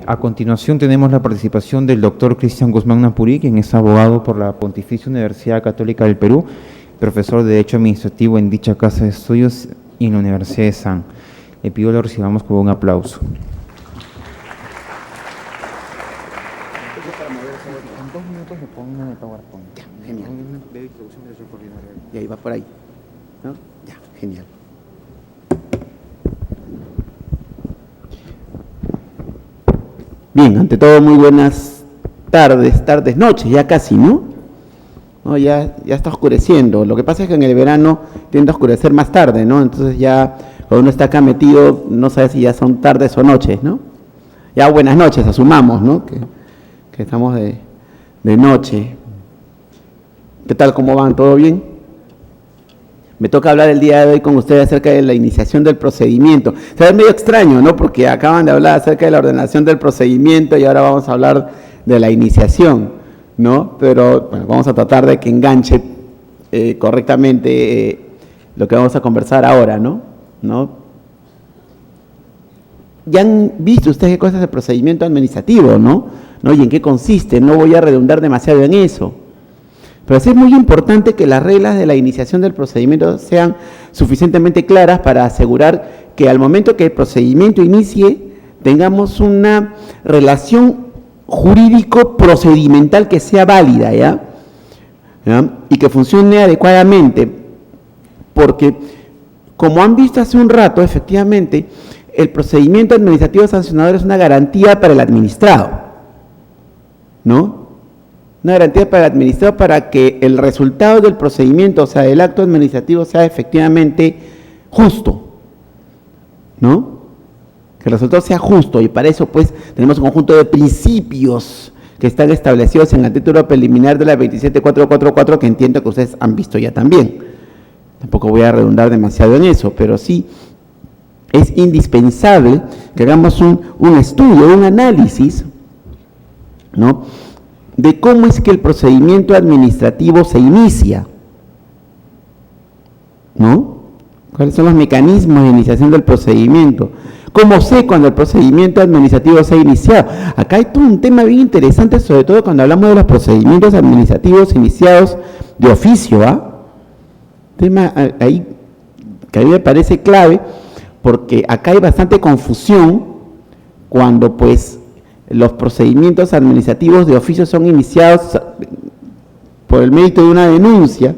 A continuación tenemos la participación del doctor Cristian Guzmán Napuri, quien es abogado por la Pontificia Universidad Católica del Perú, profesor de Derecho Administrativo en dicha Casa de Estudios y en la Universidad de San. Le pido lo recibamos con un aplauso. En 2 minutos le pongo el PowerPoint. Ya, genial. Y ahí va por ahí, ¿no? Ya, genial. Bien, ante todo, muy buenas tardes, noches, ya casi, ¿no? No, ya está oscureciendo. Lo que pasa es que en el verano tiende a oscurecer más tarde, ¿no? Entonces ya, cuando uno está acá metido, no sabe si ya son tardes o noches, ¿no? Ya buenas noches, asumamos, ¿no? Que estamos de noche. ¿Qué tal? ¿Cómo van? ¿Todo bien? Me toca hablar el día de hoy con ustedes acerca de la iniciación del procedimiento. Se ve medio extraño, ¿no? Porque acaban de hablar acerca de la ordenación del procedimiento y ahora vamos a hablar de la iniciación, ¿no? Pero bueno, vamos a tratar de que enganche correctamente lo que vamos a conversar ahora, ¿no? Ya han visto ustedes qué cosa es el procedimiento administrativo, ¿no? Y en qué consiste. No voy a redundar demasiado en eso. Pero sí es muy importante que las reglas de la iniciación del procedimiento sean suficientemente claras para asegurar que al momento que el procedimiento inicie tengamos una relación jurídico-procedimental que sea válida, ¿ya? Y que funcione adecuadamente, porque como han visto hace un rato, efectivamente, el procedimiento administrativo sancionador es una garantía para el administrado, ¿no? Una garantía para el administrado para que el resultado del procedimiento, o sea, el acto administrativo sea efectivamente justo, ¿no? Que el resultado sea justo, y para eso pues tenemos un conjunto de principios que están establecidos en el título preliminar de la 27444, que entiendo que ustedes han visto ya también. Tampoco voy a redundar demasiado en eso, pero sí es indispensable que hagamos un estudio, un análisis, ¿no?, de cómo es que el procedimiento administrativo se inicia, ¿no? ¿Cuáles son los mecanismos de iniciación del procedimiento? ¿Cómo sé cuando el procedimiento administrativo se ha iniciado? Acá hay todo un tema bien interesante, sobre todo cuando hablamos de los procedimientos administrativos iniciados de oficio, ¿ah? Tema ahí que a mí me parece clave, porque acá hay bastante confusión cuando pues los procedimientos administrativos de oficio son iniciados por el mérito de una denuncia,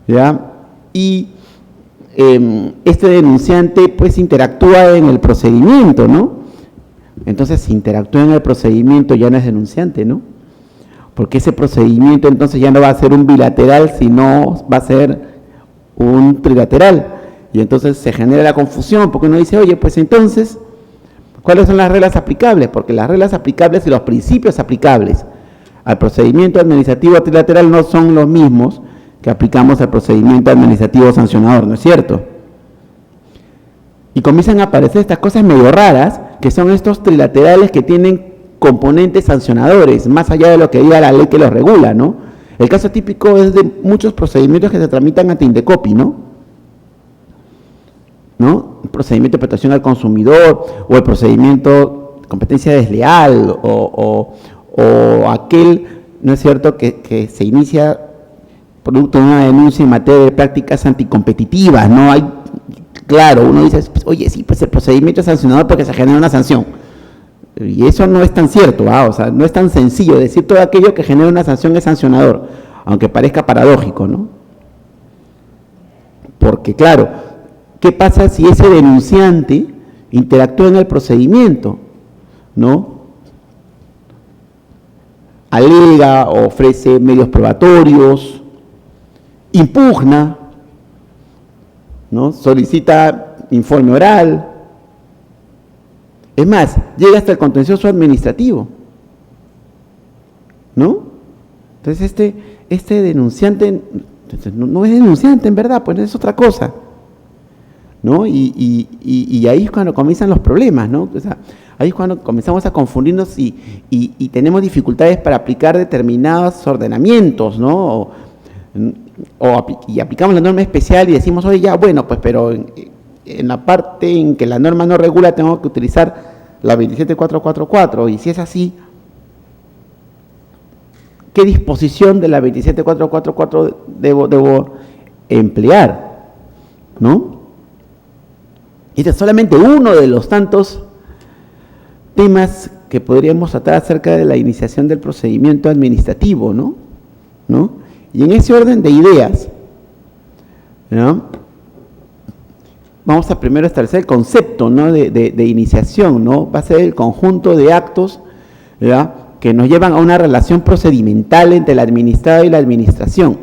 ¿ya? Y este denunciante pues interactúa en el procedimiento, ¿no? Entonces, si interactúa en el procedimiento ya no es denunciante, ¿no? Porque ese procedimiento entonces ya no va a ser un bilateral, sino va a ser un trilateral. Y entonces se genera la confusión, porque uno dice, oye, pues entonces, ¿cuáles son las reglas aplicables? Porque las reglas aplicables y los principios aplicables al procedimiento administrativo trilateral no son los mismos que aplicamos al procedimiento administrativo sancionador, ¿no es cierto? Y comienzan a aparecer estas cosas medio raras, que son estos trilaterales que tienen componentes sancionadores, más allá de lo que diga la ley que los regula, ¿no? El caso típico es de muchos procedimientos que se tramitan ante Indecopi, ¿no? El procedimiento de protección al consumidor, o el procedimiento de competencia desleal, o aquel, ¿no es cierto?, que se inicia producto de una denuncia en materia de prácticas anticompetitivas, ¿no? Hay, claro, uno dice, oye, sí, pues el procedimiento es sancionador porque se genera una sanción. Y eso no es tan cierto, ¿ah? O sea, no es tan sencillo decir todo aquello que genera una sanción es sancionador, aunque parezca paradójico, ¿no? Porque, claro, ¿qué pasa si ese denunciante interactúa en el procedimiento, ¿no? Alega, ofrece medios probatorios, impugna, ¿no? Solicita informe oral, es más, llega hasta el contencioso administrativo, ¿no? Entonces este denunciante no es denunciante en verdad, pues es otra cosa, ¿no? Y ahí es cuando comienzan los problemas, ¿no? O sea, ahí es cuando comenzamos a confundirnos y tenemos dificultades para aplicar determinados ordenamientos, ¿no? Y aplicamos la norma especial y decimos, oye, ya, bueno, pues, pero en la parte en que la norma no regula tengo que utilizar la 27444, y si es así, ¿qué disposición de la 27444 debo emplear? ¿No? Este es solamente uno de los tantos temas que podríamos tratar acerca de la iniciación del procedimiento administrativo, ¿no? Y en ese orden de ideas, ¿no?, vamos a primero establecer el concepto, ¿no?, de iniciación, ¿no? Va a ser el conjunto de actos, ¿verdad?, que nos llevan a una relación procedimental entre el administrado y la administración.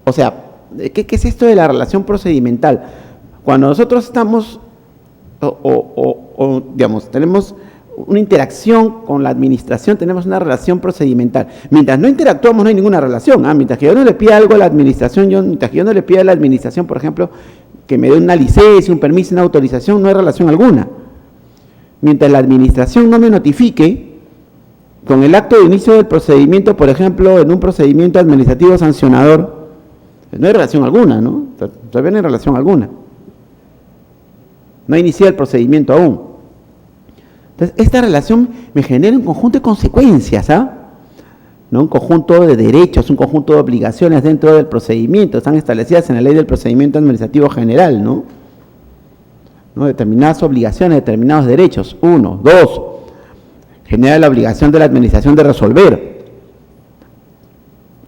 O sea, ¿qué es esto de la relación procedimental? Cuando nosotros estamos, digamos, tenemos una interacción con la administración, tenemos una relación procedimental. Mientras no interactuamos, no hay ninguna relación. Mientras que yo no le pida algo a la administración, mientras que yo no le pida a la administración, por ejemplo, que me dé una licencia, un permiso, una autorización, no hay relación alguna. Mientras la administración no me notifique, con el acto de inicio del procedimiento, por ejemplo, en un procedimiento administrativo sancionador, no hay relación alguna, ¿no? Todavía no hay relación alguna. No ha iniciado el procedimiento aún. Entonces, esta relación me genera un conjunto de consecuencias, ¿no? Un conjunto de derechos, un conjunto de obligaciones dentro del procedimiento, están establecidas en la Ley del Procedimiento Administrativo General, ¿no? Determinadas obligaciones, determinados derechos. 1, 2, genera la obligación de la administración de resolver,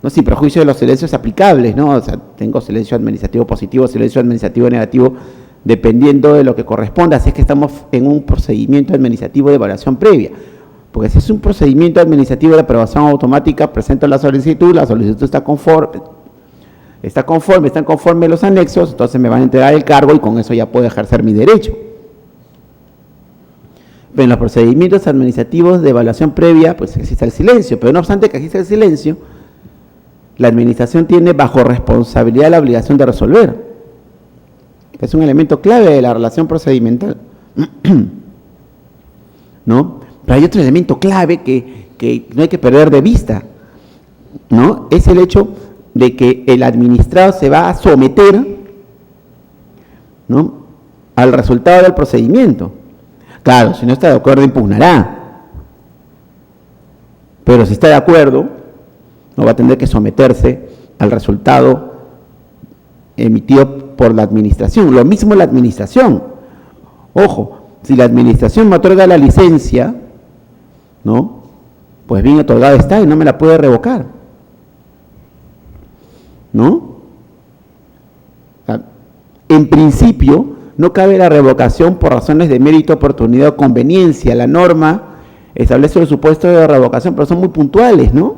¿no?, sin perjuicio de los silencios aplicables, ¿no? O sea, tengo silencio administrativo positivo, silencio administrativo negativo, dependiendo de lo que corresponda, así es que estamos en un procedimiento administrativo de evaluación previa. Porque si es un procedimiento administrativo de aprobación automática, presento la solicitud está conforme los anexos, entonces me van a entregar el cargo y con eso ya puedo ejercer mi derecho. Pero en los procedimientos administrativos de evaluación previa, pues existe el silencio, pero no obstante que existe el silencio, la administración tiene bajo responsabilidad la obligación de resolver. Es un elemento clave de la relación procedimental, ¿no? Pero hay otro elemento clave que no hay que perder de vista, ¿no? Es el hecho de que el administrado se va a someter, ¿no?, al resultado del procedimiento. Claro, si no está de acuerdo, impugnará. Pero si está de acuerdo, no va a tener que someterse al resultado emitido por la administración. Lo mismo la administración. Ojo, si la administración me otorga la licencia, ¿no?, pues bien otorgada está y no me la puede revocar, ¿no? En principio, no cabe la revocación por razones de mérito, oportunidad o conveniencia. La norma establece los supuestos de revocación, pero son muy puntuales, ¿no?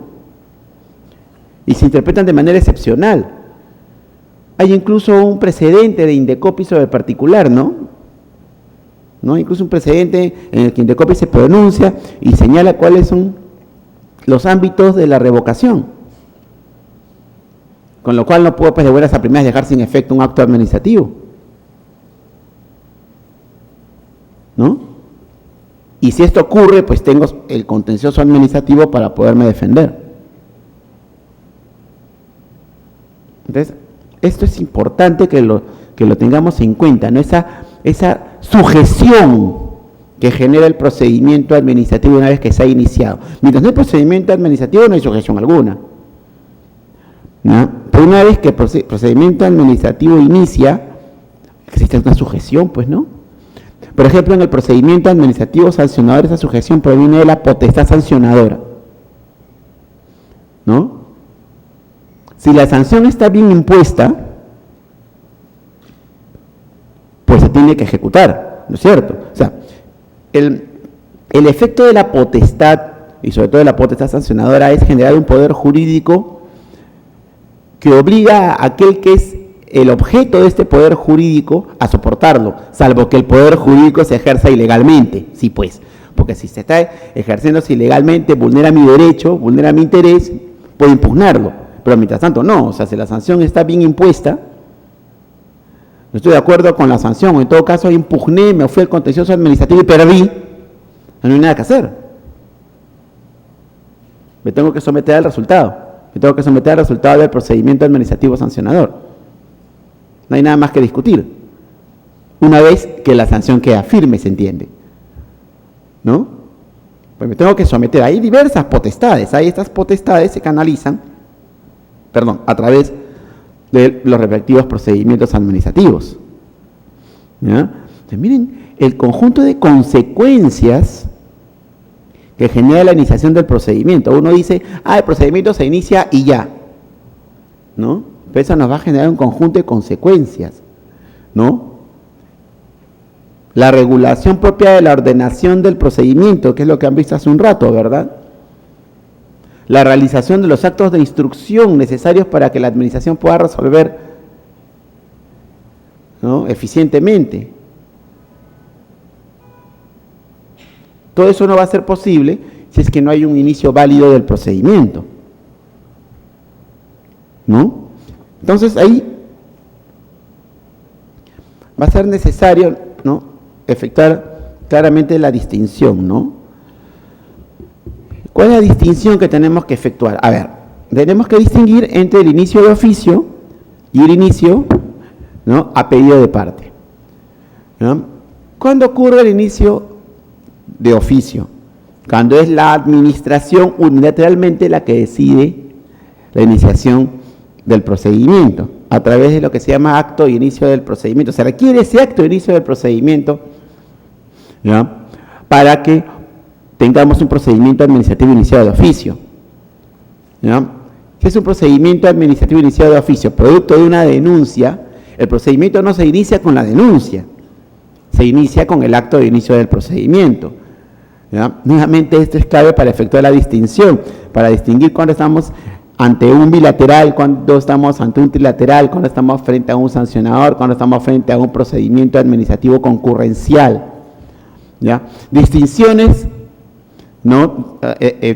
Y se interpretan de manera excepcional. Hay incluso un precedente de Indecopi sobre el particular, ¿no? Incluso un precedente en el que Indecopi se pronuncia y señala cuáles son los ámbitos de la revocación. Con lo cual no puedo, pues, de buenas a primeras dejar sin efecto un acto administrativo, ¿no? Y si esto ocurre, pues tengo el contencioso administrativo para poderme defender. Entonces, esto es importante que lo tengamos en cuenta, ¿no? Esa sujeción que genera el procedimiento administrativo una vez que se ha iniciado. Mientras no hay procedimiento administrativo, no hay sujeción alguna, ¿no? Pero una vez que el procedimiento administrativo inicia, existe una sujeción, pues, ¿no? Por ejemplo, en el procedimiento administrativo sancionador, esa sujeción proviene de la potestad sancionadora, ¿no? Si la sanción está bien impuesta, pues se tiene que ejecutar, ¿no es cierto? O sea, el efecto de la potestad, y sobre todo de la potestad sancionadora, es generar un poder jurídico que obliga a aquel que es el objeto de este poder jurídico a soportarlo, salvo que el poder jurídico se ejerza ilegalmente. Sí, pues, porque si se está ejerciéndose ilegalmente, vulnera mi derecho, vulnera mi interés, puedo impugnarlo, pero mientras tanto no. O sea, si la sanción está bien impuesta, no estoy de acuerdo con la sanción, o en todo caso impugné, me fui al contencioso administrativo y perdí, no hay nada que hacer. Me tengo que someter al resultado, del procedimiento administrativo sancionador. No hay nada más que discutir, una vez que la sanción queda firme, se entiende. ¿no? Pues me tengo que someter. Hay diversas potestades. Ahí estas potestades se canalizan, a través de los respectivos procedimientos administrativos. ¿Ya? Entonces, miren el conjunto de consecuencias que genera la iniciación del procedimiento. Uno dice, el procedimiento se inicia y ya, ¿no? Pero eso nos va a generar un conjunto de consecuencias, ¿no? La regulación propia de la ordenación del procedimiento, que es lo que han visto hace un rato, ¿verdad? La realización de los actos de instrucción necesarios para que la administración pueda resolver, ¿no?, eficientemente. Todo eso no va a ser posible si es que no hay un inicio válido del procedimiento, ¿no? Entonces ahí va a ser necesario, ¿no?, efectuar claramente la distinción, ¿no? ¿Cuál es la distinción que tenemos que efectuar? A ver, tenemos que distinguir entre el inicio de oficio y el inicio, ¿no?, a pedido de parte, ¿no? ¿Cuándo ocurre el inicio de oficio? Cuando es la administración unilateralmente la que decide la iniciación del procedimiento, a través de lo que se llama acto de inicio del procedimiento. Se requiere ese acto de inicio del procedimiento, ¿ya?, para que tengamos un procedimiento administrativo iniciado de oficio, ¿ya? Si es un procedimiento administrativo iniciado de oficio, producto de una denuncia, el procedimiento no se inicia con la denuncia, se inicia con el acto de inicio del procedimiento, ¿ya? Nuevamente esto es clave para efectuar la distinción, para distinguir cuando estamos ante un bilateral, cuando estamos ante un trilateral, cuando estamos frente a un sancionador, cuando estamos frente a un procedimiento administrativo concurrencial, ¿ya? Distinciones, ¿no?,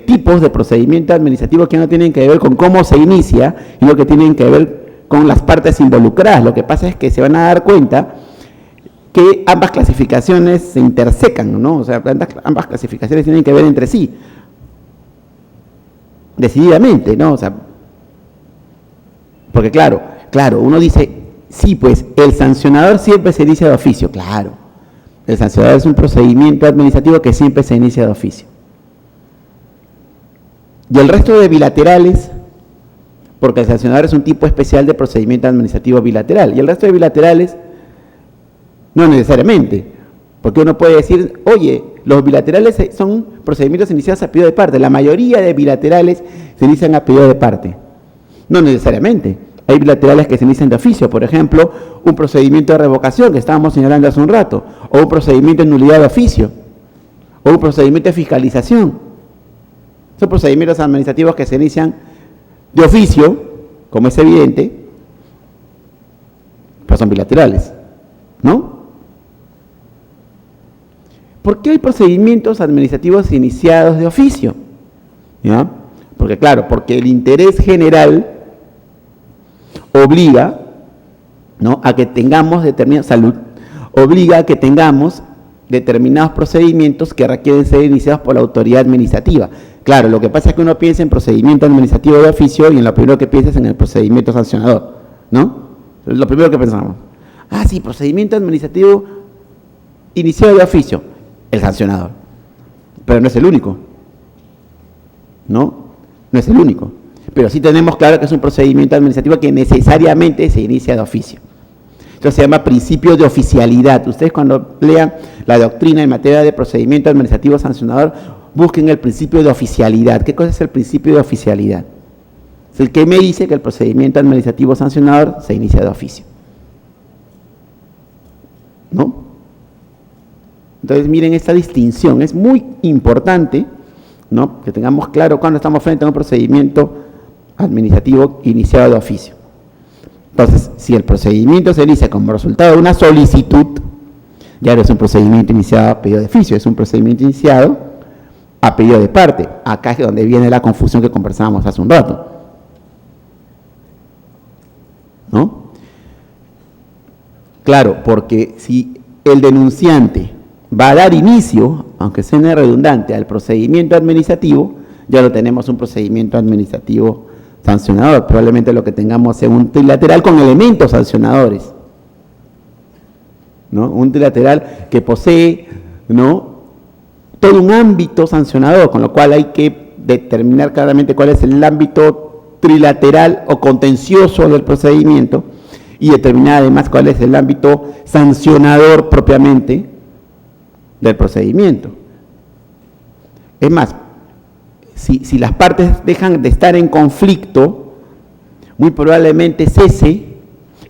tipos de procedimiento administrativo que no tienen que ver con cómo se inicia, sino que tienen que ver con las partes involucradas. Lo que pasa es que se van a dar cuenta que ambas clasificaciones se intersecan, ¿no? O sea, ambas clasificaciones tienen que ver entre sí, decididamente, ¿no? O sea, porque claro, uno dice, sí, pues el sancionador siempre se inicia de oficio. Claro, el sancionador es un procedimiento administrativo que siempre se inicia de oficio. Y el resto de bilaterales, porque el sancionador es un tipo especial de procedimiento administrativo bilateral, y el resto de bilaterales no necesariamente, porque uno puede decir, oye, los bilaterales son procedimientos iniciados a pedido de parte. La mayoría de bilaterales se inician a pedido de parte. No necesariamente. Hay bilaterales que se inician de oficio, por ejemplo, un procedimiento de revocación que estábamos señalando hace un rato, o un procedimiento de nulidad de oficio, o un procedimiento de fiscalización. Son procedimientos administrativos que se inician de oficio, como es evidente, pero son bilaterales, ¿no? ¿Por qué hay procedimientos administrativos iniciados de oficio? ¿Ya? Porque claro, porque el interés general obliga, ¿no?, a que tengamos determinados procedimientos que requieren ser iniciados por la autoridad administrativa. Claro, lo que pasa es que uno piensa en procedimiento administrativo de oficio y en lo primero que piensa es en el procedimiento sancionador, ¿no? Es lo primero que pensamos. Sí, procedimiento administrativo iniciado de oficio, el sancionador. Pero no es el único, ¿no? No es el único. Pero sí tenemos claro que es un procedimiento administrativo que necesariamente se inicia de oficio. Esto se llama principio de oficialidad. Ustedes cuando lean la doctrina en materia de procedimiento administrativo sancionador, busquen el principio de oficialidad. ¿Qué cosa es el principio de oficialidad? Es el que me dice que el procedimiento administrativo sancionador se inicia de oficio, ¿no? Entonces miren esta distinción, es muy importante, ¿no?, que tengamos claro cuando estamos frente a un procedimiento administrativo iniciado de oficio. Entonces, si el procedimiento se inicia como resultado de una solicitud, ya no es un procedimiento iniciado a pedido de oficio, es un procedimiento iniciado a pedido de parte. Acá es donde viene la confusión que conversábamos hace un rato, ¿no? Claro, porque si el denunciante va a dar inicio, aunque suene redundante, al procedimiento administrativo, ya no tenemos un procedimiento administrativo sancionador. Probablemente lo que tengamos es un trilateral con elementos sancionadores, ¿no? Un trilateral que posee, ¿no?, todo un ámbito sancionador, con lo cual hay que determinar claramente cuál es el ámbito trilateral o contencioso del procedimiento y determinar además cuál es el ámbito sancionador propiamente del procedimiento. Es más, si las partes dejan de estar en conflicto, muy probablemente cese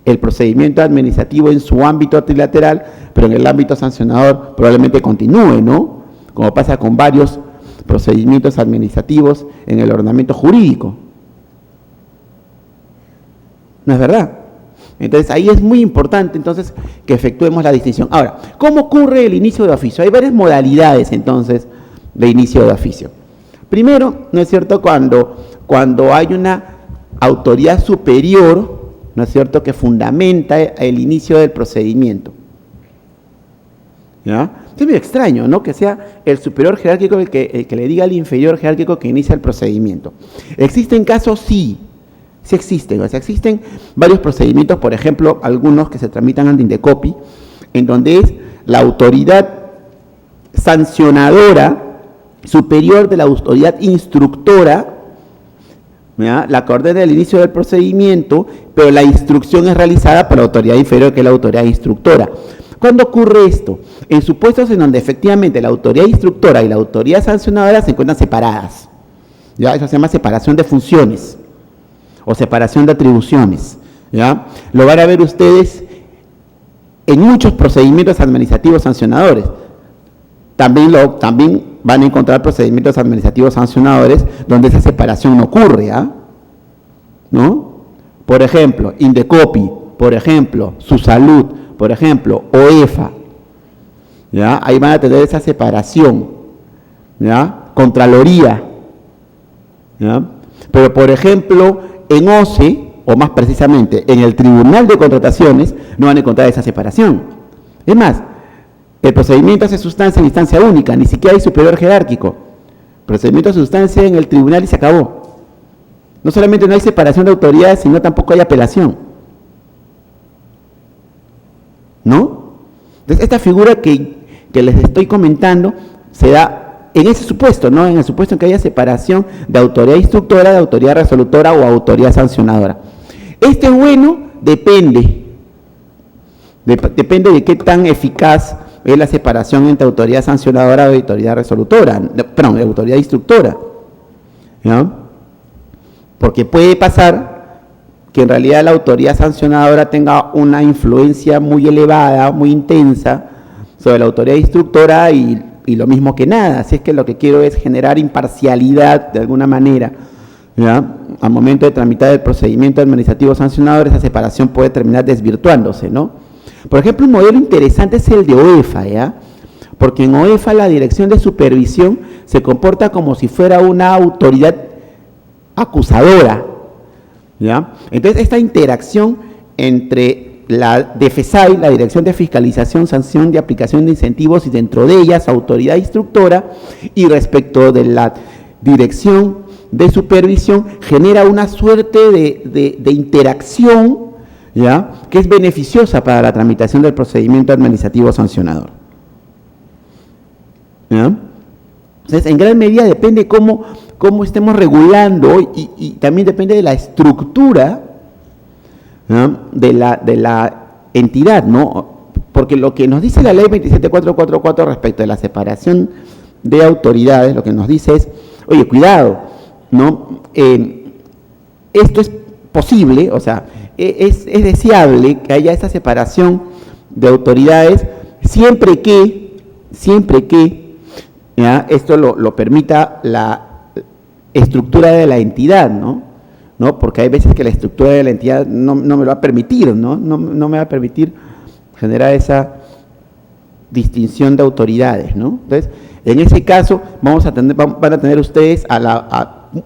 el procedimiento administrativo en su ámbito trilateral, pero en el ámbito sancionador probablemente continúe, ¿no? Como pasa con varios procedimientos administrativos en el ordenamiento jurídico. ¿No es verdad? Entonces, ahí es muy importante, entonces, que efectuemos la distinción. Ahora, ¿cómo ocurre el inicio de oficio? Hay varias modalidades, entonces, de inicio de oficio. Primero, ¿no es cierto?, cuando hay una autoridad superior, ¿no es cierto?, que fundamenta el inicio del procedimiento. ¿Ya? Es muy extraño, ¿no?, que sea el superior jerárquico el que le diga al inferior jerárquico que inicia el procedimiento. ¿Existen casos? Sí. Sí existen, o sea, existen varios procedimientos, por ejemplo, algunos que se tramitan ante Indecopi, en donde es la autoridad sancionadora superior de la autoridad instructora, ¿ya?, la que ordena el inicio del procedimiento, pero la instrucción es realizada por la autoridad inferior, que es la autoridad instructora. ¿Cuándo ocurre esto? En supuestos en donde efectivamente la autoridad instructora y la autoridad sancionadora se encuentran separadas. ¿Ya? Eso se llama separación de funciones o separación de atribuciones. ¿Ya? Lo van a ver ustedes en muchos procedimientos administrativos sancionadores. También van a encontrar procedimientos administrativos sancionadores donde esa separación no ocurre. ¿No? Por ejemplo, Indecopi, por ejemplo, Susalud, por ejemplo, OEFA. ¿Ya? Ahí van a tener esa separación. ¿Ya? Contraloría. ¿Ya? Pero, por ejemplo, en OCE, o más precisamente, en el Tribunal de Contrataciones, no van a encontrar esa separación. Es más, el procedimiento hace sustancia en instancia única, ni siquiera hay superior jerárquico. El procedimiento hace sustancia en el tribunal y se acabó. No solamente no hay separación de autoridades, sino tampoco hay apelación. ¿No? Entonces, esta figura que les estoy comentando se da en ese supuesto, ¿no? En el supuesto en que haya separación de autoridad instructora, de autoridad resolutora o autoridad sancionadora. Este bueno depende de qué tan eficaz es la separación entre autoridad sancionadora y autoridad resolutora, perdón, autoridad instructora. ¿Ya? Porque puede pasar que en realidad la autoridad sancionadora tenga una influencia muy elevada, muy intensa sobre la autoridad instructora y lo mismo que nada. Así es que lo que quiero es generar imparcialidad de alguna manera. ¿Ya? Al momento de tramitar el procedimiento administrativo sancionador, esa separación puede terminar desvirtuándose, ¿no? Por ejemplo, un modelo interesante es el de OEFA, ¿ya? Porque en OEFA la dirección de supervisión se comporta como si fuera una autoridad acusadora, ¿ya? Entonces, esta interacción entre la DFSAI, la Dirección de Fiscalización, Sanción de Aplicación de Incentivos, y dentro de ellas, autoridad instructora, y respecto de la Dirección de Supervisión, genera una suerte de interacción, ¿ya?, que es beneficiosa para la tramitación del procedimiento administrativo sancionador. ¿Ya? Entonces, en gran medida depende cómo estemos regulando y también depende de la estructura, ¿no?, de la entidad, ¿no? Porque lo que nos dice la ley 27444 respecto de la separación de autoridades, lo que nos dice es, oye, cuidado, ¿no? Esto es posible, o sea, es deseable que haya esa separación de autoridades siempre que ¿ya?, esto lo permita la estructura de la entidad, ¿no? Porque hay veces que la estructura de la entidad no me lo va a permitir, ¿no? No me va a permitir generar esa distinción de autoridades, ¿no? Entonces, en ese caso van a tener ustedes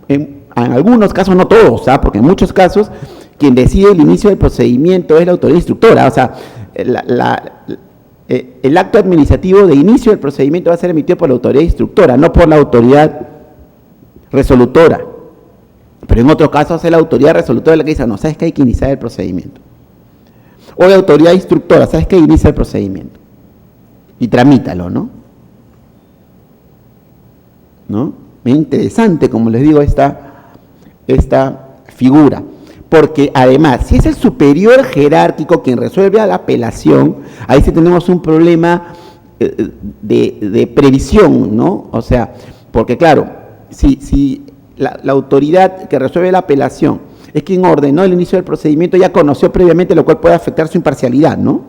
en algunos casos, no todos, ¿sabes?, porque en muchos casos quien decide el inicio del procedimiento es la autoridad instructora. O sea, el acto administrativo de inicio del procedimiento va a ser emitido por la autoridad instructora, no por la autoridad resolutora. Pero en otros casos es la autoridad resolutora la que dice, no, ¿sabes qué? Hay que iniciar el procedimiento. O la autoridad instructora, ¿sabes qué? Inicia el procedimiento. Y tramítalo, ¿no? ¿no? Es interesante, como les digo, esta figura. Porque además, si es el superior jerárquico quien resuelve a la apelación, ahí sí tenemos un problema de previsión, ¿no? O sea, porque claro, si la autoridad que resuelve la apelación es quien ordenó el inicio del procedimiento, ya conoció previamente, lo cual puede afectar su imparcialidad, ¿no?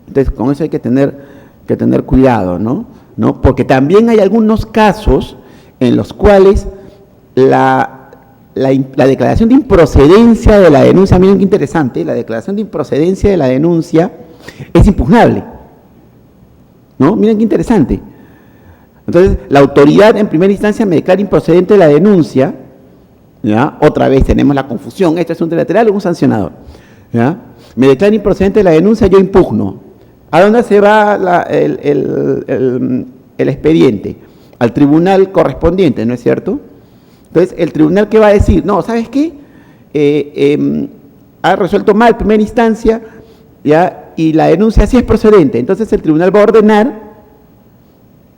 Entonces, con eso hay que tener cuidado, ¿no? Porque también hay algunos casos en los cuales la declaración de improcedencia de la denuncia, miren qué interesante, la declaración de improcedencia de la denuncia es impugnable, ¿no? Miren qué interesante. Entonces, la autoridad en primera instancia me declara improcedente la denuncia, ¿ya? Otra vez tenemos la confusión, ¿esto es un trilateral o un sancionador? ¿Ya? Me declara improcedente la denuncia, yo impugno. ¿A dónde se va el expediente? Al tribunal correspondiente, ¿no es cierto? Entonces, el tribunal, ¿qué va a decir? No, ¿sabes qué? Ha resuelto mal primera instancia, ¿ya? Y la denuncia sí es procedente. Entonces, el tribunal va a ordenar,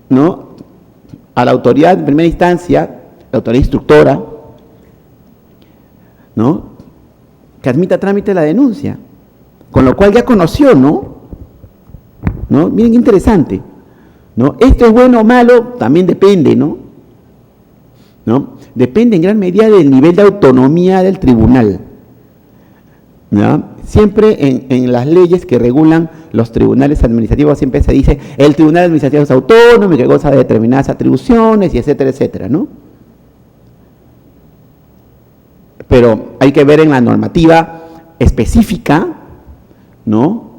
¿no?, a la autoridad en primera instancia, la autoridad instructora, ¿no?, que admita trámite la denuncia, con lo cual ya conoció, ¿no? Miren qué interesante, ¿no? Esto es bueno o malo, también depende, ¿no? Depende en gran medida del nivel de autonomía del tribunal, ¿ya? Siempre en las leyes que regulan los tribunales administrativos siempre se dice el tribunal administrativo es autónomo y que goza de determinadas atribuciones y etcétera, etcétera, ¿no? Pero hay que ver en la normativa específica, ¿no?,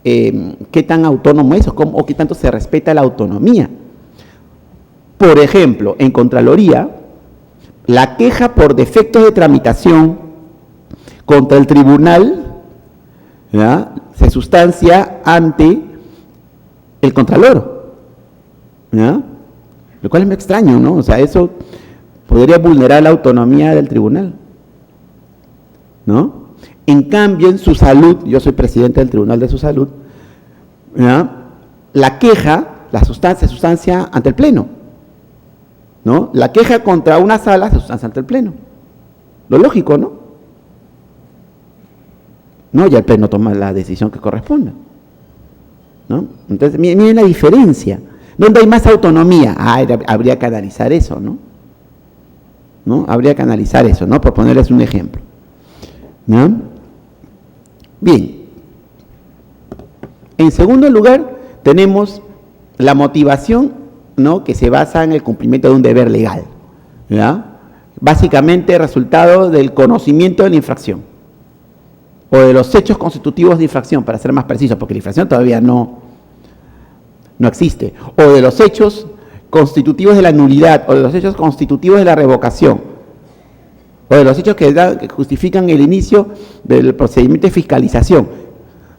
qué tan autónomo es o qué tanto se respeta la autonomía. Por ejemplo, en Contraloría, la queja por defectos de tramitación contra el tribunal, ¿ya?, se sustancia ante el Contralor, ¿ya?, lo cual es muy extraño, ¿no? O sea, eso podría vulnerar la autonomía del tribunal, ¿no? En cambio, en su salud, yo soy presidente del Tribunal de su Salud, ¿ya?, la queja, la sustancia, se sustancia ante el Pleno, ¿no? La queja contra una sala se sustancia ante el Pleno. Lo lógico, ¿no? Ya el Pleno toma la decisión que corresponda, ¿no? Entonces, miren la diferencia. ¿Dónde hay más autonomía? Habría que analizar eso, ¿no? Habría que analizar eso, ¿no? Por ponerles un ejemplo, ¿no? Bien. En segundo lugar, tenemos la motivación, ¿no?, que se basa en el cumplimiento de un deber legal, ¿ya? Básicamente resultado del conocimiento de la infracción o de los hechos constitutivos de infracción, para ser más precisos, porque la infracción todavía no existe, o de los hechos constitutivos de la nulidad, o de los hechos constitutivos de la revocación, o de los hechos que justifican el inicio del procedimiento de fiscalización,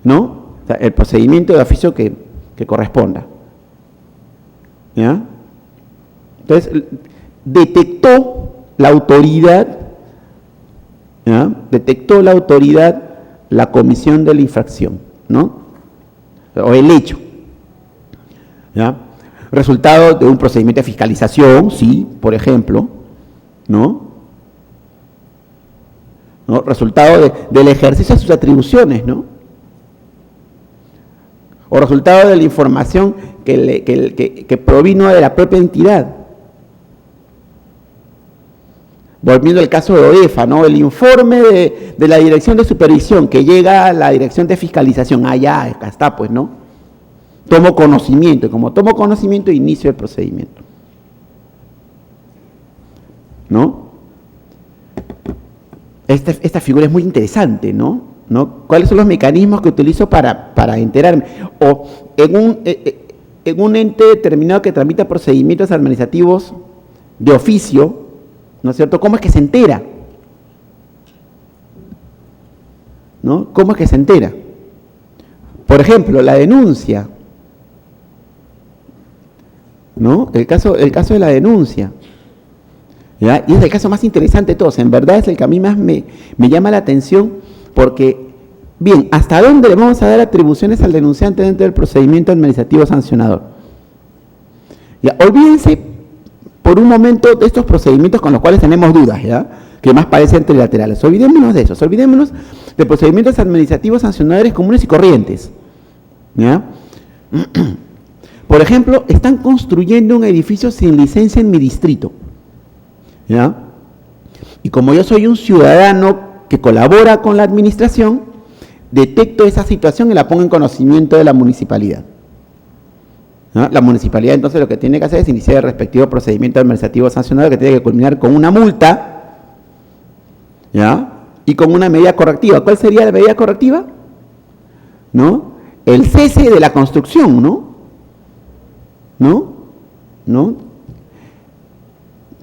¿no? O sea, el procedimiento de oficio que corresponda, ¿ya? Entonces, detectó la autoridad, ¿ya?, la comisión de la infracción, ¿no?, o el hecho, ¿ya?, resultado de un procedimiento de fiscalización, sí, por ejemplo, ¿no? Resultado del ejercicio de sus atribuciones, ¿no? O resultado de la información que provino de la propia entidad. Volviendo al caso de OEFA, ¿no?, el informe de la Dirección de Supervisión que llega a la Dirección de Fiscalización, ya, acá está, pues, ¿no? Tomo conocimiento, y como tomo conocimiento, inicio el procedimiento, ¿no? Esta figura es muy interesante, ¿no? ¿Cuáles son los mecanismos que utilizo para enterarme? O en un ente determinado que tramita procedimientos administrativos de oficio, ¿no es cierto? ¿Cómo es que se entera? ¿No? ¿Cómo es que se entera? Por ejemplo, la denuncia, ¿no? El caso de la denuncia, ¿ya? Y es el caso más interesante de todos, en verdad es el que a mí más me llama la atención, porque, bien, ¿hasta dónde le vamos a dar atribuciones al denunciante dentro del procedimiento administrativo sancionador? Ya, olvídense por un momento de estos procedimientos con los cuales tenemos dudas, ¿ya? Que más parecen trilaterales. Olvidémonos de eso, olvidémonos de procedimientos administrativos sancionadores comunes y corrientes, ¿ya? Por ejemplo, están construyendo un edificio sin licencia en mi distrito, ¿ya? Y como yo soy un ciudadano que colabora con la administración, detecto esa situación y la pongo en conocimiento de la municipalidad, ¿no? La municipalidad entonces lo que tiene que hacer es iniciar el respectivo procedimiento administrativo sancionador que tiene que culminar con una multa, ¿ya? Y con una medida correctiva. ¿Cuál sería la medida correctiva? ¿No? El cese de la construcción, ¿no? ¿No?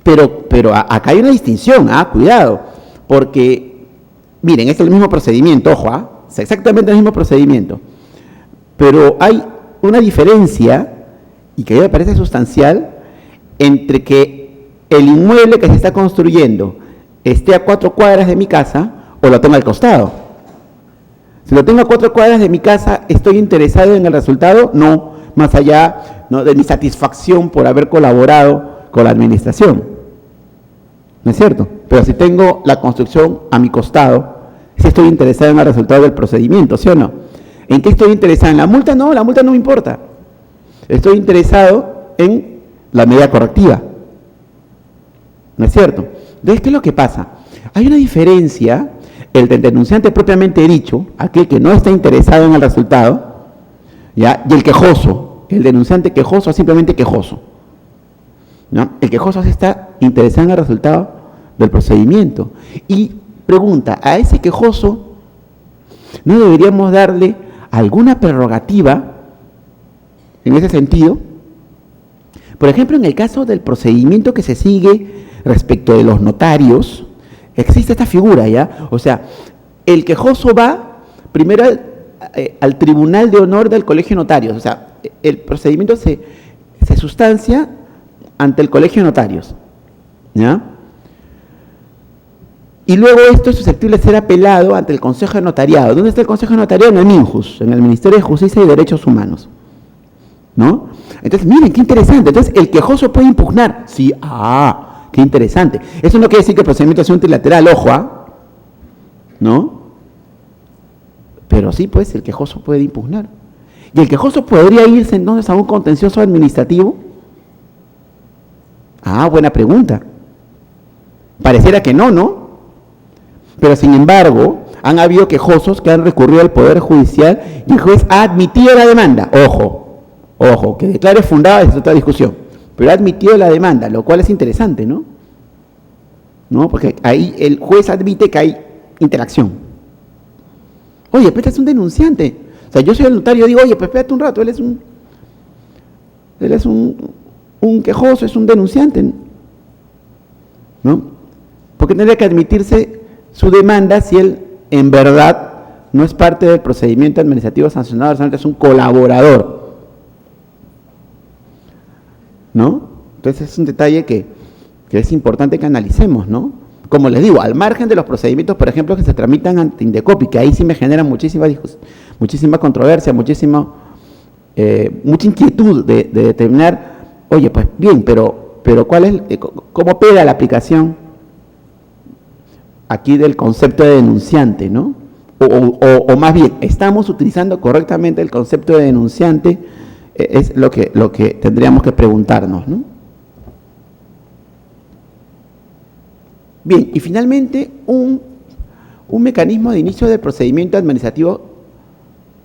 Pero acá hay una distinción, cuidado, porque, miren, es el mismo procedimiento, ojo, es exactamente el mismo procedimiento, pero hay una diferencia, y que a mí me parece sustancial, entre que el inmueble que se está construyendo esté a 4 cuadras de mi casa o lo tenga al costado. Si lo tengo a 4 cuadras de mi casa, ¿estoy interesado en el resultado? No, más allá, ¿no?, de mi satisfacción por haber colaborado con la administración. ¿No es cierto? Pero si tengo la construcción a mi costado, sí estoy interesado en el resultado del procedimiento, ¿sí o no? ¿En qué estoy interesado? ¿En la multa? No, la multa no me importa. Estoy interesado en la medida correctiva. ¿No es cierto? Entonces, ¿qué es lo que pasa? Hay una diferencia, el del denunciante propiamente dicho, aquel que no está interesado en el resultado, ¿ya?, y el quejoso, el denunciante quejoso, simplemente quejoso, ¿no? El quejoso sí está interesado en el resultado del procedimiento. Y pregunta, ¿a ese quejoso no deberíamos darle alguna prerrogativa en ese sentido? Por ejemplo, en el caso del procedimiento que se sigue respecto de los notarios, existe esta figura, ¿ya? O sea, el quejoso va primero al Tribunal de Honor del Colegio de Notarios, o sea, el procedimiento se sustancia ante el Colegio de Notarios, ¿ya? Y luego esto es susceptible de ser apelado ante el Consejo de Notariado. ¿Dónde está el Consejo de Notariado? En el MINJUS, en el Ministerio de Justicia y Derechos Humanos, ¿no? Entonces, miren, qué interesante. Entonces, el quejoso puede impugnar. Sí, qué interesante. Eso no quiere decir que el procedimiento sea un trilateral, ojo, ¿no? Pero sí, pues, el quejoso puede impugnar. ¿Y el quejoso podría irse entonces a un contencioso administrativo? Buena pregunta. Pareciera que no, ¿no? Pero sin embargo, han habido quejosos que han recurrido al Poder Judicial y el juez ha admitido la demanda. Ojo, que declare fundada es otra discusión, pero ha admitido la demanda, lo cual es interesante, ¿no? Porque ahí el juez admite que hay interacción. Oye, pero este es un denunciante. O sea, yo soy el notario y digo, oye, pues espérate un rato, él es un quejoso, es un denunciante, ¿no? ¿Por qué tendría que admitirse su demanda si él en verdad no es parte del procedimiento administrativo sancionador, sino que es un colaborador? ¿No? Entonces es un detalle que es importante que analicemos, ¿no? Como les digo, al margen de los procedimientos, por ejemplo, que se tramitan ante Indecopi, que ahí sí me generan muchísima controversia, mucha inquietud de determinar, oye, pues bien, pero ¿cómo opera la aplicación aquí del concepto de denunciante, ¿no? O más bien, ¿estamos utilizando correctamente el concepto de denunciante? Es lo que tendríamos que preguntarnos, ¿no? Bien, y finalmente un mecanismo de inicio del procedimiento administrativo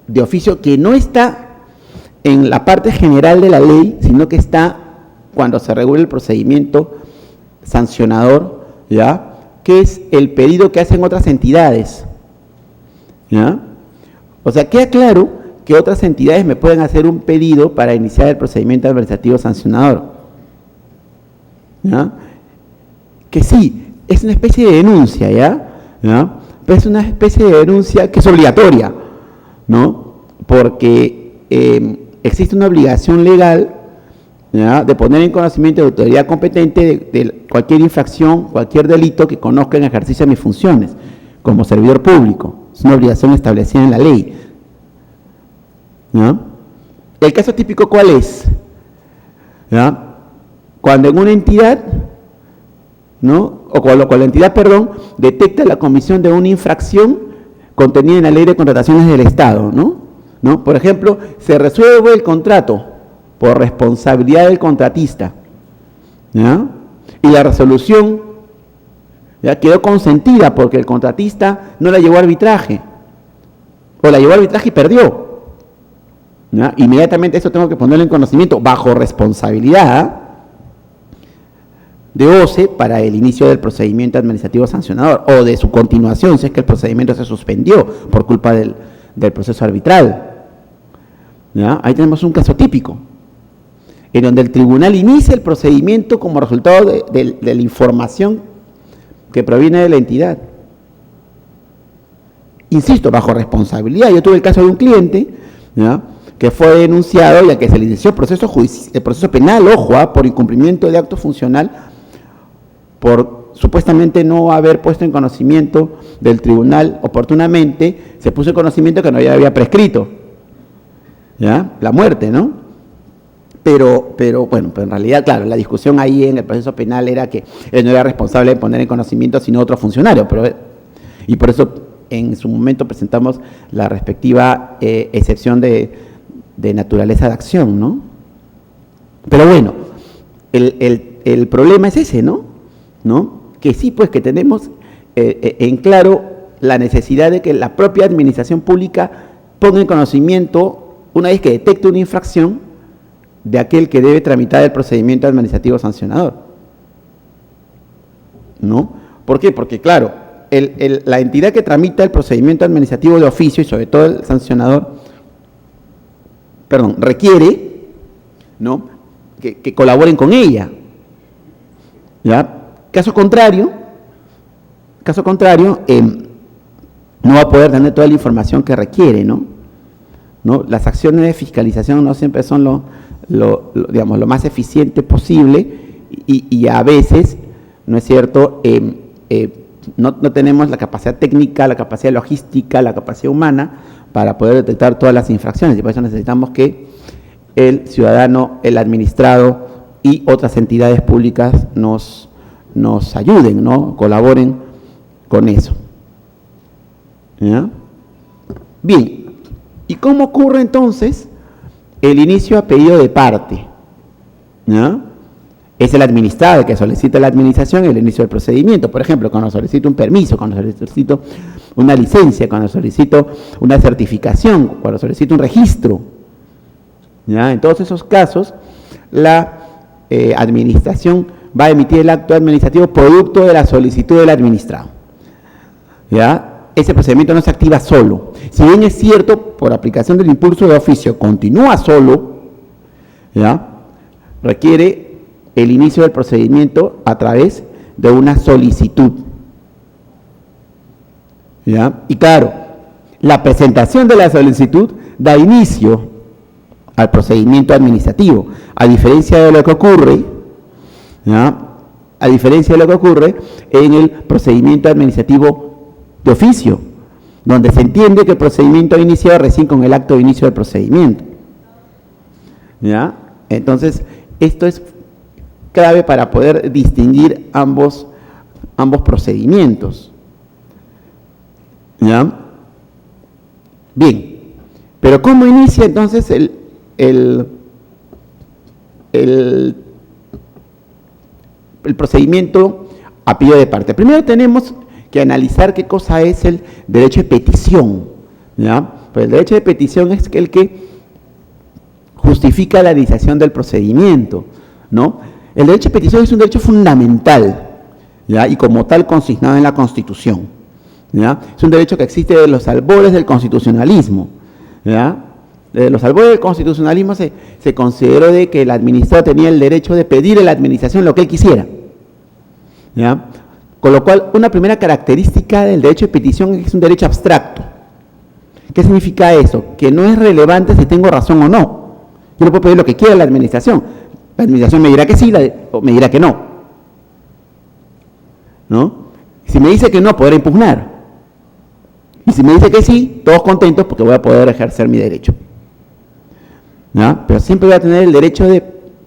de oficio que no está en la parte general de la ley, sino que está cuando se regula el procedimiento sancionador, ¿ya?, que es el pedido que hacen otras entidades, ¿ya? O sea, queda claro que otras entidades me pueden hacer un pedido para iniciar el procedimiento administrativo sancionador, ¿ya? Que sí, es una especie de denuncia, ¿ya? Pero es una especie de denuncia que es obligatoria, ¿no? Porque existe una obligación legal, ¿ya?, de poner en conocimiento de la autoridad competente de cualquier infracción, cualquier delito que conozca en ejercicio de mis funciones como servidor público. Es una obligación establecida en la ley, ¿no? ¿El caso típico cuál es? ¿Ya? cuando en una entidad, ¿no? O cuando la entidad, perdón, detecta la comisión de una infracción contenida en la Ley de Contrataciones del Estado, ¿no? Por ejemplo, se resuelve el contrato por responsabilidad del contratista, ¿ya? Y la resolución ya quedó consentida porque el contratista no la llevó a arbitraje, o la llevó a arbitraje y perdió, ¿ya? Inmediatamente eso tengo que ponerlo en conocimiento bajo responsabilidad de OCE para el inicio del procedimiento administrativo sancionador o de su continuación si es que el procedimiento se suspendió por culpa del proceso arbitral, ¿ya? Ahí tenemos un caso típico en donde el tribunal inicia el procedimiento como resultado de la información que proviene de la entidad. Insisto, bajo responsabilidad. Yo tuve el caso de un cliente, ¿ya?, que fue denunciado y a que se le inició el proceso penal, ojo, por incumplimiento de acto funcional, por supuestamente no haber puesto en conocimiento del tribunal oportunamente, se puso en conocimiento que no había prescrito, ¿ya?, la muerte, ¿no? Pero bueno, pero en realidad, claro, la discusión ahí en el proceso penal era que él no era responsable de poner en conocimiento sino otro funcionario, y por eso en su momento presentamos la respectiva excepción de naturaleza de acción, ¿no? Pero bueno, el problema es ese, ¿no? Que sí, pues que tenemos en claro la necesidad de que la propia administración pública ponga en conocimiento, una vez que detecte una infracción, de aquel que debe tramitar el procedimiento administrativo sancionador, ¿no? ¿Por qué? Porque, claro, la entidad que tramita el procedimiento administrativo de oficio, y sobre todo el sancionador, requiere, ¿no?, que colaboren con ella, ¿ya? Caso contrario, no va a poder tener toda la información que requiere, ¿no? Las acciones de fiscalización no siempre son lo más eficiente posible y a veces, ¿no es cierto?, no tenemos la capacidad técnica, la capacidad logística, la capacidad humana para poder detectar todas las infracciones, y por eso necesitamos que el ciudadano, el administrado y otras entidades públicas nos ayuden, ¿no?, colaboren con eso, ¿ya? Bien, ¿y cómo ocurre entonces el inicio a pedido de parte? ¿Ya? Es el administrado el que solicita la administración el inicio del procedimiento. Por ejemplo, cuando solicito un permiso, cuando solicito una licencia, cuando solicito una certificación, cuando solicito un registro, ¿ya? En todos esos casos, la administración va a emitir el acto administrativo producto de la solicitud del administrado, ¿ya? Ese procedimiento no se activa solo. Si bien es cierto, por aplicación del impulso de oficio, continúa solo, ¿ya?, requiere el inicio del procedimiento a través de una solicitud, ¿ya? Y claro, la presentación de la solicitud da inicio al procedimiento administrativo, a diferencia de lo que ocurre, ¿ya?, a diferencia de lo que ocurre en el procedimiento administrativo de oficio, donde se entiende que el procedimiento ha iniciado recién con el acto de inicio del procedimiento, ¿ya? Entonces, esto es clave para poder distinguir ambos procedimientos, ¿ya? Bien, pero ¿cómo inicia entonces el procedimiento a pedido de parte? Primero tenemos que analizar qué cosa es el derecho de petición, ¿ya? Pues el derecho de petición es el que justifica la iniciación del procedimiento, ¿no? El derecho de petición es un derecho fundamental, ¿ya?, y como tal consignado en la Constitución, ¿ya? Es un derecho que existe de los albores del constitucionalismo, ¿ya? Desde los albores del constitucionalismo se consideró de que el administrado tenía el derecho de pedir a la administración lo que él quisiera, ¿ya? Con lo cual, una primera característica del derecho de petición es que es un derecho abstracto. ¿Qué significa eso? Que no es relevante si tengo razón o no. Yo le puedo pedir lo que quiera a la administración. La administración me dirá que sí o me dirá que no, ¿no? Si me dice que no, podré impugnar. Y si me dice que sí, todos contentos porque voy a poder ejercer mi derecho, ¿ya? Pero siempre voy a tener el derecho de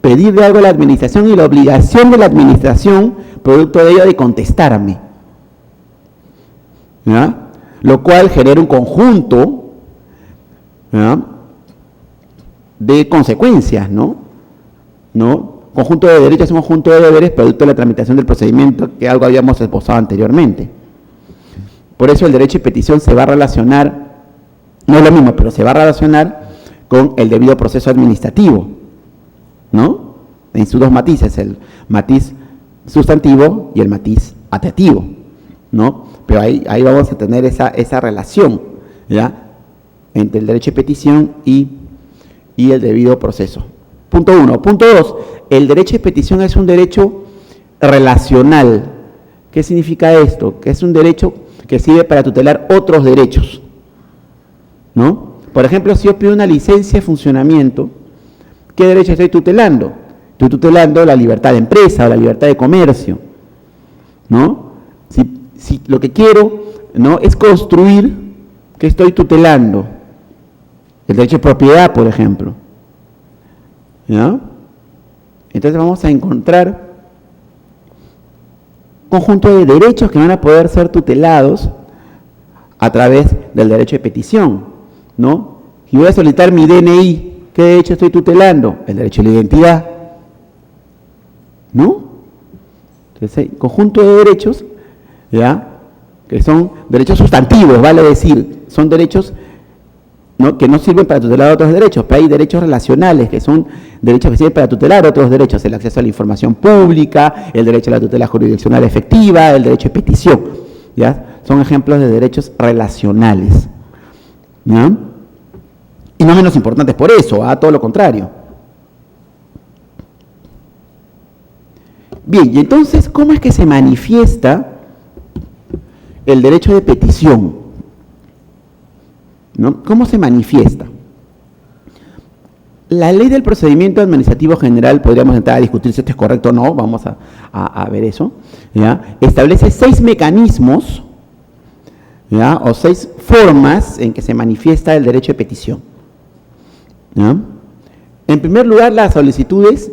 pedirle algo a la administración y la obligación de la administración, producto de ello, de contestarme. ¿Ya? Lo cual genera un conjunto, ¿ya?, de consecuencias, ¿no? Conjunto de derechos y un conjunto de deberes producto de la tramitación del procedimiento, que algo habíamos esbozado anteriormente. Por eso el derecho de petición se va a relacionar, no es lo mismo, pero se va a relacionar con el debido proceso administrativo, ¿no? En sus dos matices, el matiz sustantivo y el matiz adjetivo, ¿no? Pero ahí vamos a tener esa relación, ¿ya?, entre el derecho de petición y el debido proceso. Punto 1. Punto 2. El derecho de petición es un derecho relacional. ¿Qué significa esto? Que es un derecho que sirve para tutelar otros derechos, ¿no? Por ejemplo, si yo pido una licencia de funcionamiento, ¿qué derecho estoy tutelando? Estoy tutelando la libertad de empresa o la libertad de comercio, ¿no? Si lo que quiero, ¿no?, es construir, ¿qué estoy tutelando? El derecho de propiedad, por ejemplo, ¿ya? Entonces vamos a encontrar un conjunto de derechos que van a poder ser tutelados a través del derecho de petición, ¿no? Si voy a solicitar mi DNI, ¿qué derecho estoy tutelando? El derecho a la identidad, ¿no? Entonces hay conjunto de derechos, ¿ya?, que son derechos sustantivos, vale decir, son derechos, ¿no?, que no sirven para tutelar otros derechos, pero hay derechos relacionales, que son derechos que sirven para tutelar otros derechos, el acceso a la información pública, el derecho a la tutela jurisdiccional efectiva, el derecho de petición, ¿ya? Son ejemplos de derechos relacionales, ¿ya? Y no menos importantes por eso, todo lo contrario. Bien, y entonces, ¿cómo es que se manifiesta el derecho de petición? ¿No? ¿Cómo se manifiesta? La ley del procedimiento administrativo general, podríamos entrar a discutir si esto es correcto o no, vamos a ver eso, ¿ya? Establece 6 mecanismos, ¿ya?, o 6 formas en que se manifiesta el derecho de petición, ¿ya? En primer lugar, las solicitudes,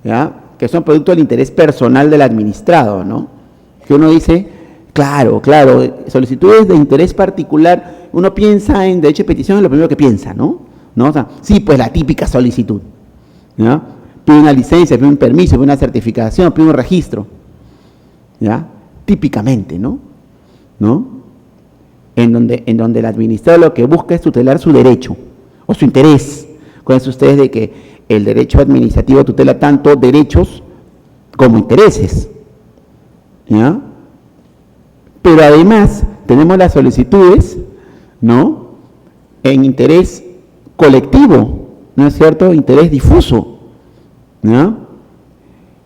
¿ya?, que son producto del interés personal del administrado, ¿no? Que uno dice, claro, solicitudes de interés particular, uno piensa en derecho de petición, es lo primero que piensa, ¿no? O sea, sí, pues la típica solicitud, ¿ya? Pide una licencia, pide un permiso, pide una certificación, pide un registro, ¿ya? Típicamente, ¿no? En donde el administrador lo que busca es tutelar su derecho o su interés. Acuérdense ustedes de que el derecho administrativo tutela tanto derechos como intereses, ¿ya? Pero además tenemos las solicitudes, ¿no?, en interés colectivo, ¿no es cierto?, interés difuso, ¿no?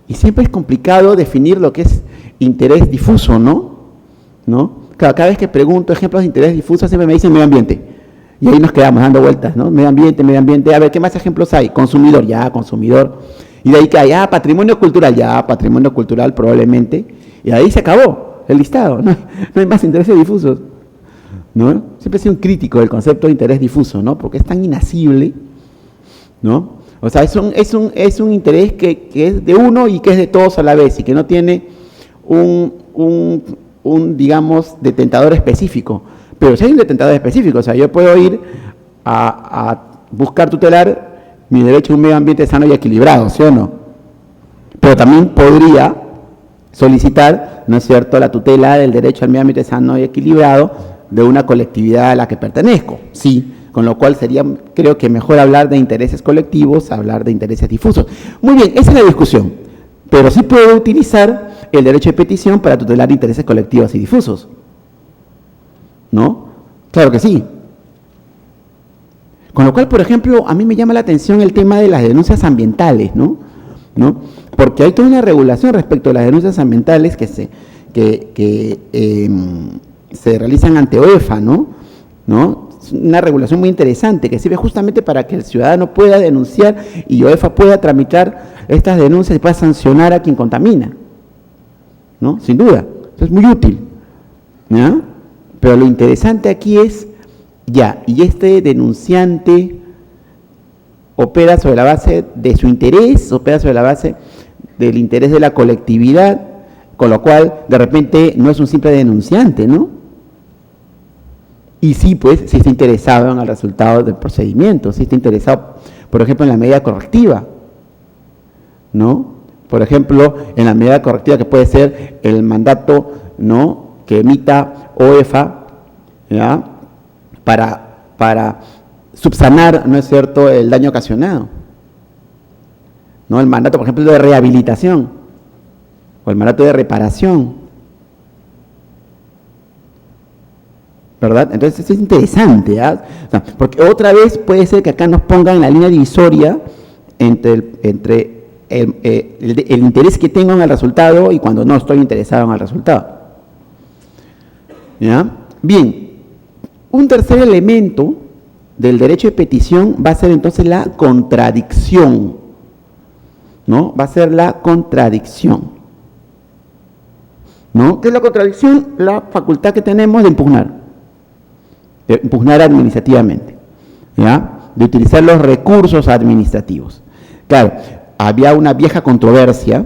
Y siempre es complicado definir lo que es interés difuso, ¿no? Claro, cada vez que pregunto ejemplos de interés difuso siempre me dicen medio ambiente, y ahí nos quedamos dando vueltas, ¿no? Medio ambiente, a ver, ¿qué más ejemplos hay? Consumidor, y de ahí que hay, patrimonio cultural probablemente, y ahí se acabó el listado, no hay más intereses difusos, ¿no? Siempre he sido un crítico del concepto de interés difuso, ¿no? Porque es tan inasible, ¿no? O sea, es un interés que es de uno y que es de todos a la vez y que no tiene un digamos, detentador específico. Pero si hay un detentador específico, o sea, yo puedo ir a buscar tutelar mi derecho a un medio ambiente sano y equilibrado, ¿sí o no? Pero también podría solicitar, ¿no es cierto?, la tutela del derecho al medio ambiente sano y equilibrado de una colectividad a la que pertenezco, sí, con lo cual sería, creo que mejor hablar de intereses colectivos, hablar de intereses difusos. Muy bien, esa es la discusión, pero sí puedo utilizar el derecho de petición para tutelar intereses colectivos y difusos, ¿no? Claro que sí. Con lo cual, por ejemplo, a mí me llama la atención el tema de las denuncias ambientales, ¿no? Porque hay toda una regulación respecto a las denuncias ambientales que se realizan ante OEFA, ¿no? Es una regulación muy interesante que sirve justamente para que el ciudadano pueda denunciar y OEFA pueda tramitar estas denuncias y pueda sancionar a quien contamina, ¿no? Sin duda, eso es muy útil, ¿ya? Pero lo interesante aquí es, y este denunciante, opera sobre la base de su interés, opera sobre la base del interés de la colectividad, con lo cual de repente no es un simple denunciante, ¿no? Y sí, pues, sí está interesado en el resultado del procedimiento, sí está interesado, por ejemplo, en la medida correctiva, ¿no? Por ejemplo, en la medida correctiva que puede ser el mandato, ¿no?, que emita OEFA, ¿ya?, para subsanar, ¿no es cierto?, el daño ocasionado, ¿no? El mandato, por ejemplo, de rehabilitación o el mandato de reparación, ¿verdad? Entonces es interesante, ¿eh? O sea, porque otra vez puede ser que acá nos pongan en la línea divisoria entre el interés que tengo en el resultado y cuando no estoy interesado en el resultado, ¿ya? Bien, un tercer elemento del derecho de petición va a ser entonces la contradicción, ¿no? Va a ser la contradicción, ¿no? ¿Qué es la contradicción? La facultad que tenemos de impugnar administrativamente, ¿ya?, de utilizar los recursos administrativos. Claro, había una vieja controversia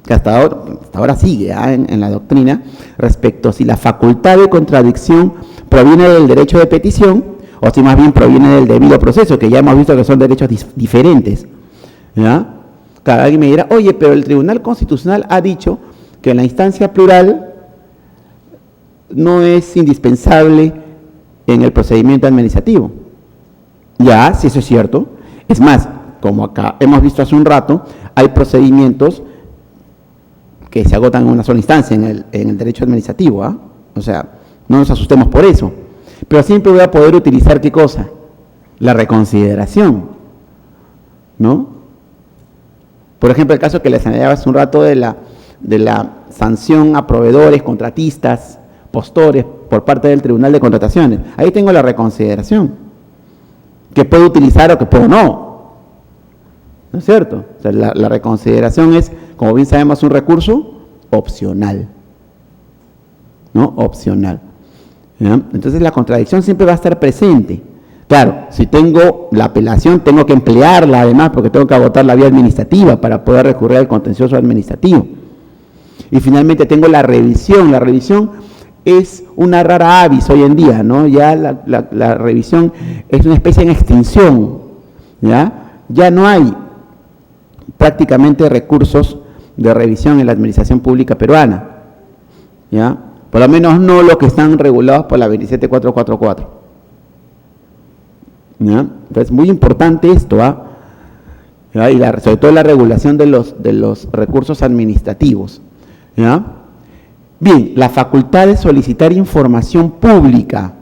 que hasta ahora sigue en la doctrina respecto a si la facultad de contradicción proviene del derecho de petición o si más bien proviene del debido proceso, que ya hemos visto que son derechos diferentes, ¿ya? Cada alguien me dirá, oye, pero el Tribunal Constitucional ha dicho que la instancia plural no es indispensable en el procedimiento administrativo. Ya, si eso es cierto. Es más, como acá hemos visto hace un rato, hay procedimientos que se agotan en una sola instancia en el derecho administrativo, ¿ah? O sea, no nos asustemos por eso. Pero siempre voy a poder utilizar, ¿qué cosa? La reconsideración, ¿no? Por ejemplo, el caso que les señalaba hace un rato de la sanción a proveedores, contratistas, postores por parte del Tribunal de Contrataciones. Ahí tengo la reconsideración, que puedo utilizar o que puedo no. ¿No es cierto? O sea, la reconsideración es, como bien sabemos, un recurso opcional, ¿no? Opcional, ¿ya? Entonces la contradicción siempre va a estar presente. Claro, si tengo la apelación, tengo que emplearla además, porque tengo que agotar la vía administrativa para poder recurrir al contencioso administrativo. Y finalmente tengo la revisión. La revisión es una rara avis hoy en día, ¿no? Ya la revisión es una especie en extinción, ¿ya? Ya no hay prácticamente recursos de revisión en la administración pública peruana, ¿ya? Por lo menos no los que están regulados por la 27444. ¿Ya? Entonces, muy importante esto, ¿ah? ¿Ya? Y sobre todo la regulación de los recursos administrativos, ¿ya? Bien, la facultad de solicitar información pública,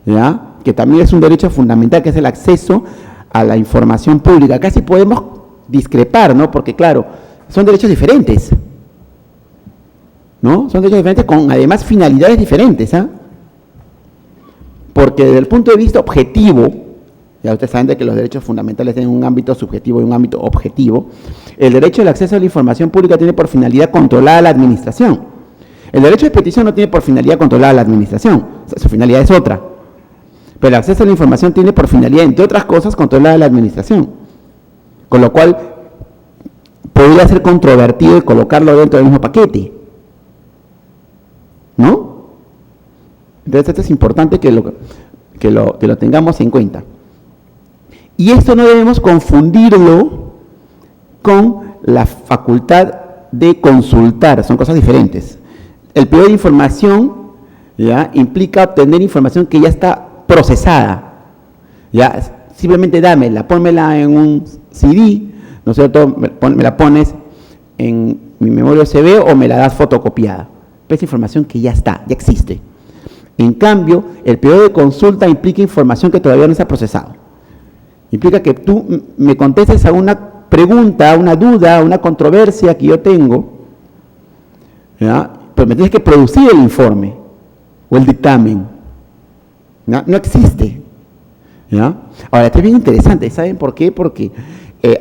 ¿ya?, que también es un derecho fundamental, que es el acceso a la información pública. Acá sí podemos discrepar, ¿no? Porque, claro, son derechos diferentes, ¿no? Son derechos diferentes con, además, finalidades diferentes, ¿ah? Porque desde el punto de vista objetivo, ya ustedes saben de que los derechos fundamentales tienen un ámbito subjetivo y un ámbito objetivo, el derecho al acceso a la información pública tiene por finalidad controlar a la administración. El derecho de petición no tiene por finalidad controlar a la administración, o sea, su finalidad es otra. Pero el acceso a la información tiene por finalidad, entre otras cosas, controlar a la administración. Con lo cual, podría ser controvertido y colocarlo dentro del mismo paquete, ¿no? Entonces, esto es importante que lo tengamos en cuenta. Y esto no debemos confundirlo con la facultad de consultar, son cosas diferentes. El pedido de información, ¿ya?, implica obtener información que ya está procesada, ¿ya? Simplemente dámela, pónmela en un CD, ¿no es cierto?, me la pones en mi memoria USB o me la das fotocopiada. Pero es información que ya está, ya existe. En cambio, el pedido de consulta implica información que todavía no está procesado. Implica que tú me contestes a una pregunta, a una duda, a una controversia que yo tengo, ¿ya?, pero me tienes que producir el informe o el dictamen. ¿Ya? No existe, ¿ya? Ahora, esto es bien interesante, ¿saben por qué? Porque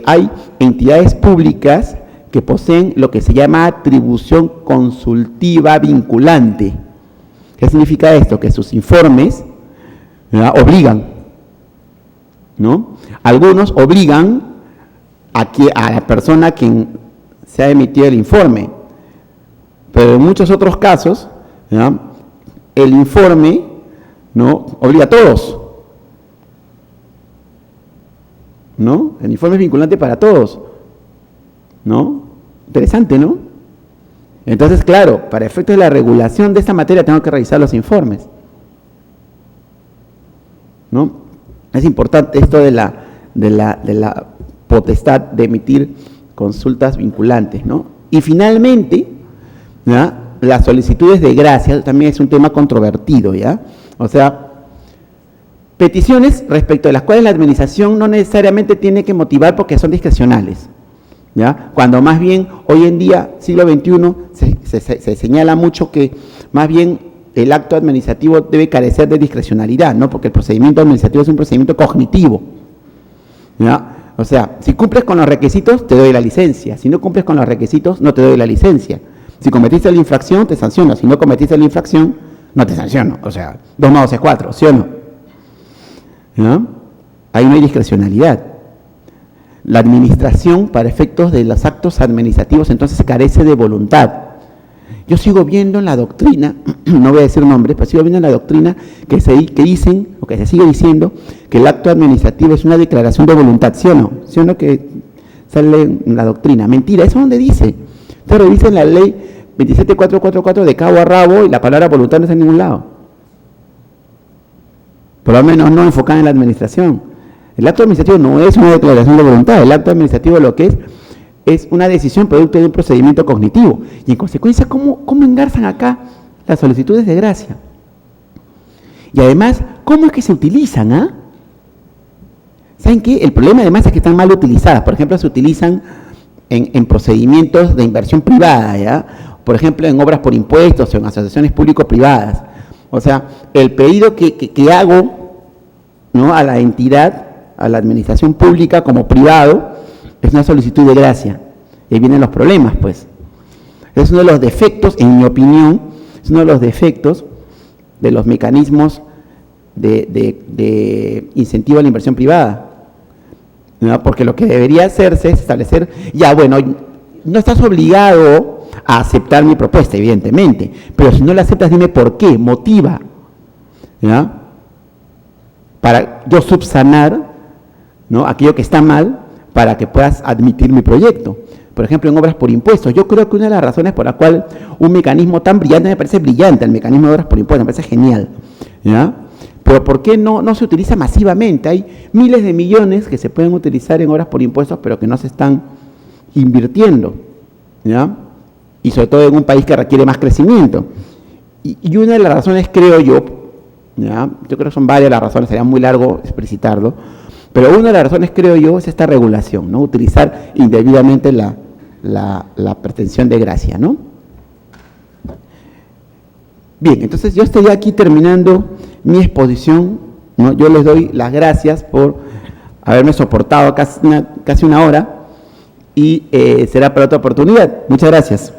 hay entidades públicas que poseen lo que se llama atribución consultiva vinculante. ¿Qué significa esto? Que sus informes, ¿ya?, obligan, ¿no? Algunos obligan a la persona a quien se ha emitido el informe, pero en muchos otros casos, ¿ya?, el informe, ¿no?, obliga a todos, ¿no? El informe es vinculante para todos, ¿no? Interesante, ¿no? Entonces, claro, para efectos de la regulación de esta materia tengo que revisar los informes, ¿no? Es importante esto de la potestad de emitir consultas vinculantes, ¿no? Y finalmente, ¿ya?, las solicitudes de gracia también es un tema controvertido, ¿ya? O sea, peticiones respecto a las cuales la administración no necesariamente tiene que motivar porque son discrecionales, ¿ya? Cuando más bien hoy en día, siglo XXI, se señala mucho que más bien el acto administrativo debe carecer de discrecionalidad, ¿no? Porque el procedimiento administrativo es un procedimiento cognitivo, ¿ya? O sea, si cumples con los requisitos, te doy la licencia. Si no cumples con los requisitos, no te doy la licencia. Si cometiste la infracción, te sanciono. Si no cometiste la infracción, no te sanciono. O sea, 2 más 2 es 4, ¿sí o no? ¿No? Ahí no hay discrecionalidad. La administración, para efectos de los actos administrativos, entonces carece de voluntad. Yo sigo viendo en la doctrina, no voy a decir nombres, pero sigo viendo en la doctrina que dicen, o que se sigue diciendo, que el acto administrativo es una declaración de voluntad, ¿sí o no? ¿Sí o no que sale en la doctrina? Mentira, ¿eso dónde dice? Ustedes revisen la ley 27444 de cabo a rabo y la palabra voluntad no está en ningún lado. Por lo menos no enfocada en la administración. El acto administrativo no es una declaración de voluntad, el acto administrativo lo que es una decisión producto de un procedimiento cognitivo. Y en consecuencia, ¿cómo engarzan acá las solicitudes de gracia? Y además, ¿cómo es que se utilizan? ¿Ah? ¿Saben qué? El problema además es que están mal utilizadas. Por ejemplo, se utilizan en procedimientos de inversión privada, ¿ya? Por ejemplo, en obras por impuestos o en asociaciones público-privadas. O sea, el pedido que hago, ¿no?, a la entidad, a la administración pública como privado, es una solicitud de gracia. Y ahí vienen los problemas, pues. Es uno de los defectos, en mi opinión, es uno de los defectos de los mecanismos de incentivo a la inversión privada, ¿no? Porque lo que debería hacerse es establecer, ya bueno, no estás obligado a aceptar mi propuesta, evidentemente, pero si no la aceptas, dime por qué, motiva, ¿ya?, para yo subsanar, ¿no?, aquello que está mal, para que puedas admitir mi proyecto. Por ejemplo, en obras por impuestos, yo creo que una de las razones por la cual un mecanismo tan brillante, me parece brillante el mecanismo de obras por impuestos, me parece genial, ¿ya?, pero ¿por qué no se utiliza masivamente? Hay miles de millones que se pueden utilizar en obras por impuestos, pero que no se están invirtiendo, ¿ya?, y sobre todo en un país que requiere más crecimiento. Y una de las razones, creo yo, ¿ya?, yo creo que son varias las razones, sería muy largo explicitarlo, pero una de las razones, creo yo, es esta regulación, ¿no?, utilizar indebidamente la pretensión de gracia, ¿no? Bien, entonces yo estoy aquí terminando mi exposición, ¿no? Yo les doy las gracias por haberme soportado casi una hora y será para otra oportunidad. Muchas gracias.